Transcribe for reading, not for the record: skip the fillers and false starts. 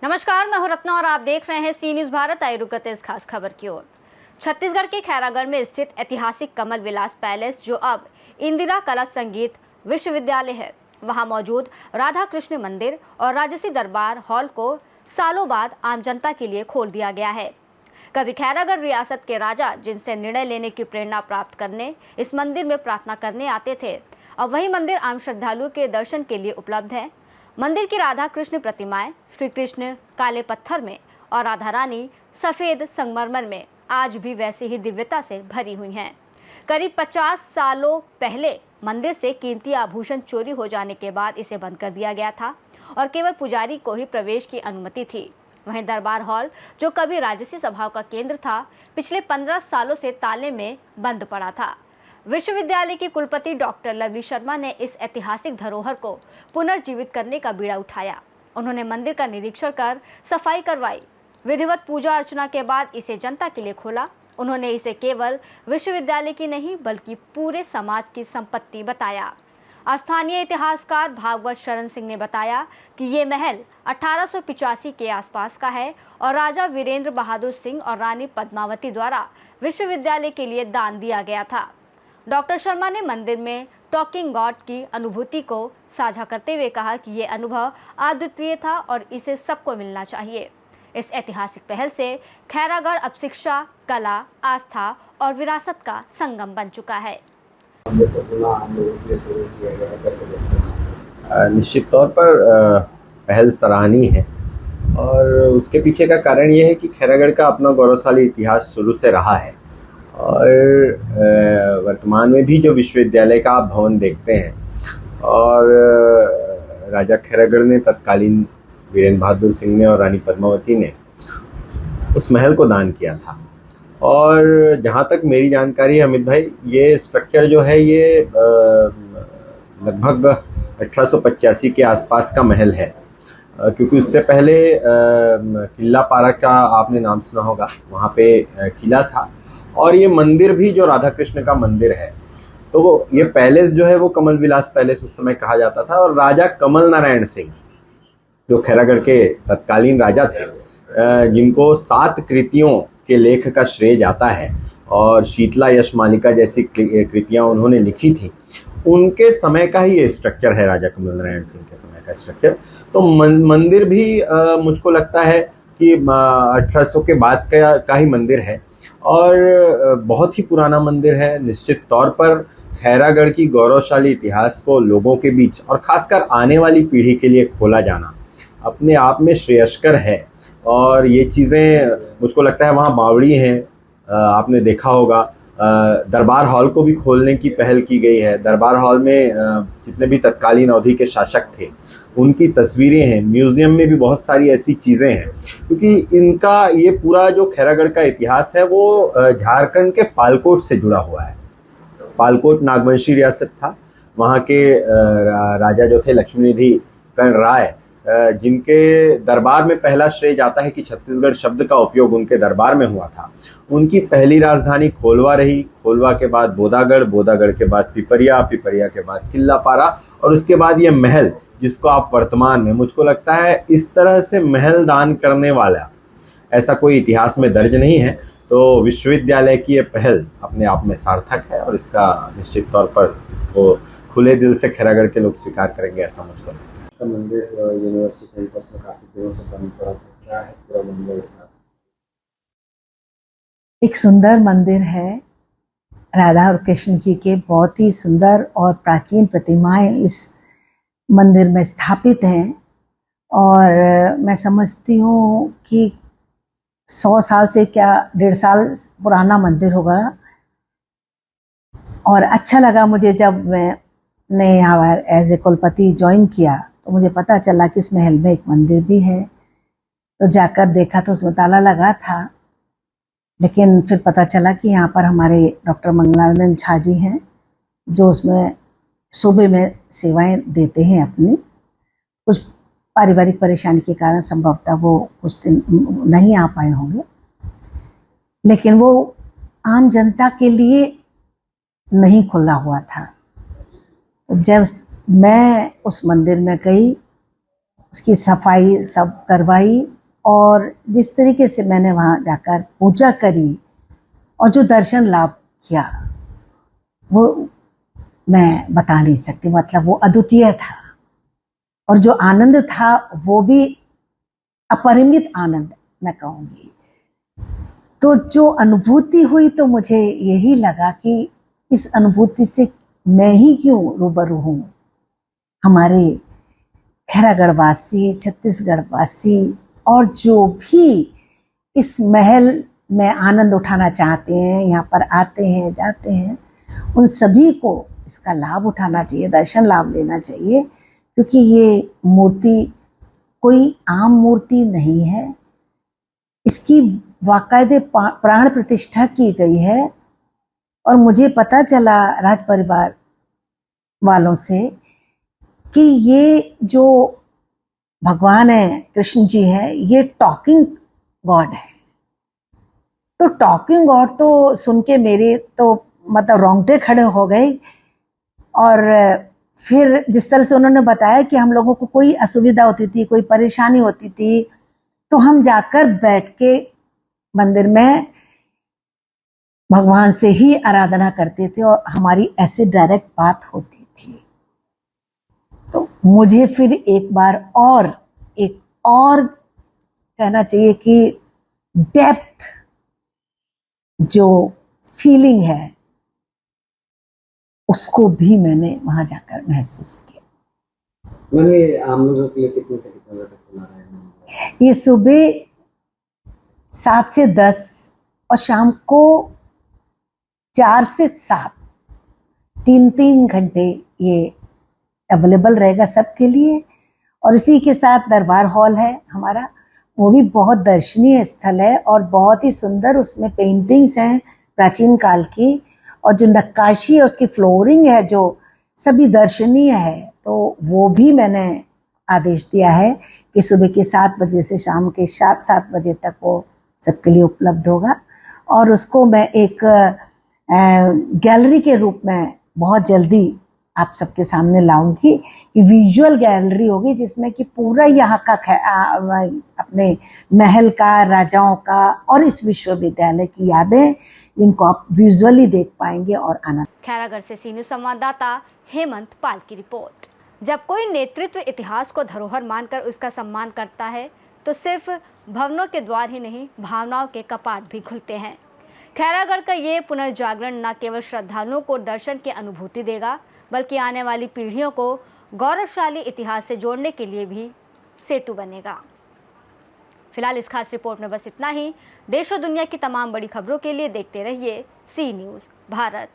नमस्कार, मैं हूं रत्ना और आप देख रहे हैं सी न्यूज भारत। आइए रुकते इस खास खबर की ओर। छत्तीसगढ़ के खैरागढ़ में स्थित ऐतिहासिक कमल विलास पैलेस, जो अब इंदिरा कला संगीत विश्वविद्यालय है, वहां मौजूद राधा कृष्ण मंदिर और राजसी दरबार हॉल को सालों बाद आम जनता के लिए खोल दिया गया है। कभी खैरागढ़ रियासत के राजा, जिनसे निर्णय लेने की प्रेरणा प्राप्त करने इस मंदिर में प्रार्थना करने आते थे, अब वही मंदिर आम श्रद्धालुओं के दर्शन के लिए उपलब्ध है। मंदिर की राधा कृष्ण प्रतिमाएं श्री कृष्ण काले पत्थर में और राधा रानी सफेद संगमरमर में आज भी वैसे ही दिव्यता से भरी हुई हैं। करीब 50 सालों पहले मंदिर से कीमती आभूषण चोरी हो जाने के बाद इसे बंद कर दिया गया था और केवल पुजारी को ही प्रवेश की अनुमति थी। वहीं दरबार हॉल, जो कभी राजसी सभाओं का केंद्र था, पिछले 15 सालों से ताले में बंद पड़ा था। विश्वविद्यालय के कुलपति डॉक्टर लवली शर्मा ने इस ऐतिहासिक धरोहर को पुनर्जीवित करने का बीड़ा उठाया। उन्होंने मंदिर का निरीक्षण कर सफाई करवाई। विधिवत पूजा अर्चना के बाद इसे जनता के लिए खोला। उन्होंने इसे केवल विश्वविद्यालय की नहीं बल्कि पूरे समाज की संपत्ति बताया। स्थानीय इतिहासकार भागवत शरण सिंह ने बताया कि ये महल 1885 के आसपास का है और राजा वीरेंद्र बहादुर सिंह और रानी पद्मावती द्वारा विश्वविद्यालय के लिए दान दिया गया था। डॉक्टर शर्मा ने मंदिर में टॉकिंग गॉड की अनुभूति को साझा करते हुए कहा कि ये अनुभव अद्वितीय था और इसे सबको मिलना चाहिए। इस ऐतिहासिक पहल से खैरागढ़ अब शिक्षा, कला, आस्था और विरासत का संगम बन चुका है। निश्चित तौर पर पहल सराहनीय है और उसके पीछे का कारण ये है कि खैरागढ़ का अपना गौरवशाली इतिहास शुरू से रहा है और वर्तमान में भी जो विश्वविद्यालय का आप भवन देखते हैं और राजा खैरागढ़ ने तत्कालीन वीरेंद्र बहादुर सिंह ने और रानी पद्मावती ने उस महल को दान किया था। और जहाँ तक मेरी जानकारी है अमित भाई, ये स्ट्रक्चर जो है ये लगभग 1885 के आसपास का महल है, क्योंकि उससे पहले किला पारा का आपने नाम सुना होगा, वहाँ पे किला था और ये मंदिर भी जो राधा कृष्ण का मंदिर है, तो ये पैलेस जो है वो कमल विलास पैलेस उस समय कहा जाता था। और राजा कमल नारायण सिंह जो खैरागढ़ के तत्कालीन राजा थे, जिनको 7 कृतियों के लेख का श्रेय जाता है और शीतला यश मालिका जैसी कृतियाँ उन्होंने लिखी थी, उनके समय का ही ये स्ट्रक्चर है, राजा कमल नारायण सिंह के समय का स्ट्रक्चर। तो मंदिर भी मुझको लगता है कि 1800 के बाद का ही मंदिर है और बहुत ही पुराना मंदिर है। निश्चित तौर पर खैरागढ़ की गौरवशाली इतिहास को लोगों के बीच और खासकर आने वाली पीढ़ी के लिए खोला जाना अपने आप में श्रेयस्कर है। और ये चीज़ें मुझको लगता है वहाँ बावड़ी हैं, आपने देखा होगा। दरबार हॉल को भी खोलने की पहल की गई है। दरबार हॉल में जितने भी तत्कालीन अवधि के शासक थे उनकी तस्वीरें हैं। म्यूज़ियम में भी बहुत सारी ऐसी चीज़ें हैं, क्योंकि इनका ये पूरा जो खैरागढ़ का इतिहास है वो झारखंड के पालकोट से जुड़ा हुआ है। पालकोट नागवंशी रियासत था, वहाँ के राजा जो थे लक्ष्मीनिधि कर्ण राय, जिनके दरबार में पहला श्रेय जाता है कि छत्तीसगढ़ शब्द का उपयोग उनके दरबार में हुआ था। उनकी पहली राजधानी खोलवा रही, खोलवा के बाद बोदागढ़, बोदागढ़ के बाद पिपरिया, पिपरिया के बाद किला पारा और उसके बाद ये महल जिसको आप वर्तमान में, मुझको लगता है इस तरह से महल दान करने वाला ऐसा कोई इतिहास में दर्ज नहीं है। तो विश्वविद्यालय की ये पहल अपने आप में सार्थक है और इसका निश्चित तौर पर इसको खुले दिल से खैरागढ़ के लोग स्वीकार करेंगे, ऐसा मुझको लगता है। मंदिर यूनिवर्सिटी कैंपस में काफी दिनों से बंद पड़ा था, क्या है पूरा मंदिर विस्तार से? एक सुंदर मंदिर है। राधा और कृष्ण जी के बहुत ही सुंदर और प्राचीन प्रतिमाएं इस मंदिर में स्थापित हैं और मैं समझती हूँ कि 100 साल से क्या 1.5 साल पुराना मंदिर होगा। और अच्छा लगा मुझे जब मैंने यहाँ एज ए कुलपति ज्वाइन किया तो मुझे पता चला कि इस महल में एक मंदिर भी है। तो जाकर देखा तो उसमें ताला लगा था, लेकिन फिर पता चला कि यहाँ पर हमारे डॉक्टर मंगलानंदन झा जी हैं जो उसमें सूबे में सेवाएं देते हैं अपनी। कुछ पारिवारिक परेशानी के कारण संभवतः वो कुछ दिन नहीं आ पाए होंगे, लेकिन वो आम जनता के लिए नहीं खुला हुआ था। तो जब मैं उस मंदिर में गई, उसकी सफाई सब करवाई और जिस तरीके से मैंने वहाँ जाकर पूजा करी और जो दर्शन लाभ किया वो मैं बता नहीं सकती, मतलब वो अद्वितीय था। और जो आनंद था वो भी अपरिमित आनंद मैं कहूँगी। तो जो अनुभूति हुई तो मुझे यही लगा कि इस अनुभूति से मैं ही क्यों रूबरू हूँ। हमारे खैरागढ़ वासी, छत्तीसगढ़ वासी और जो भी इस महल में आनंद उठाना चाहते हैं, यहाँ पर आते हैं जाते हैं, उन सभी को इसका लाभ उठाना चाहिए, दर्शन लाभ लेना चाहिए, क्योंकि ये मूर्ति कोई आम मूर्ति नहीं है। इसकी बाकायदे प्राण प्रतिष्ठा की गई है। और मुझे पता चला राज परिवार वालों से कि ये जो भगवान है, कृष्ण जी है, ये टॉकिंग गॉड है। तो टॉकिंग गॉड तो सुन के मेरे तो मतलब रोंगटे खड़े हो गए। और फिर जिस तरह से उन्होंने बताया कि हम लोगों को कोई असुविधा होती थी, कोई परेशानी होती थी, तो हम जाकर बैठ के मंदिर में भगवान से ही आराधना करते थे और हमारी ऐसे डायरेक्ट बात होती थी। तो मुझे फिर एक और कहना चाहिए कि डेप्थ जो फीलिंग है उसको भी मैंने वहां जाकर महसूस किया। मैंने आम लोगों के लिए कितने से कितने बजे तक खुला रहेगा? ये सुबह 7 से 10 और शाम को 4 से 7, 3 घंटे ये अवेलेबल रहेगा सबके लिए। और इसी के साथ दरबार हॉल है हमारा, वो भी बहुत दर्शनीय स्थल है और बहुत ही सुंदर, उसमें पेंटिंग्स हैं प्राचीन काल की, और जो नक्काशी है उसकी फ्लोरिंग है जो सभी दर्शनीय है। तो वो भी मैंने आदेश दिया है कि सुबह के 7 बजे से शाम के 7 बजे तक वो सबके लिए उपलब्ध होगा। और उसको मैं एक गैलरी के रूप में बहुत जल्दी आप सबके सामने लाऊंगी कि विजुअल गैलरी होगी जिसमें कि पूरा यहाँ का अपने महल का, राजाओं का और इस विश्वविद्यालय की यादें, इनको आप विजुअली देख पाएंगे और आनंद। खैरागढ़ से सी न्यूज़ संवाददाता हेमंत पाल की रिपोर्ट। जब कोई नेतृत्व इतिहास को धरोहर मानकर उसका सम्मान करता है तो सिर्फ भवनों के द्वार ही नहीं, भावनाओं के कपाट भी खुलते हैं। खैरागढ़ का ये पुनर्जागरण न केवल श्रद्धालुओं को दर्शन की अनुभूति देगा, बल्कि आने वाली पीढ़ियों को गौरवशाली इतिहास से जोड़ने के लिए भी सेतु बनेगा। फिलहाल इस खास रिपोर्ट में बस इतना ही। देश और दुनिया की तमाम बड़ी खबरों के लिए देखते रहिए सी न्यूज़ भारत।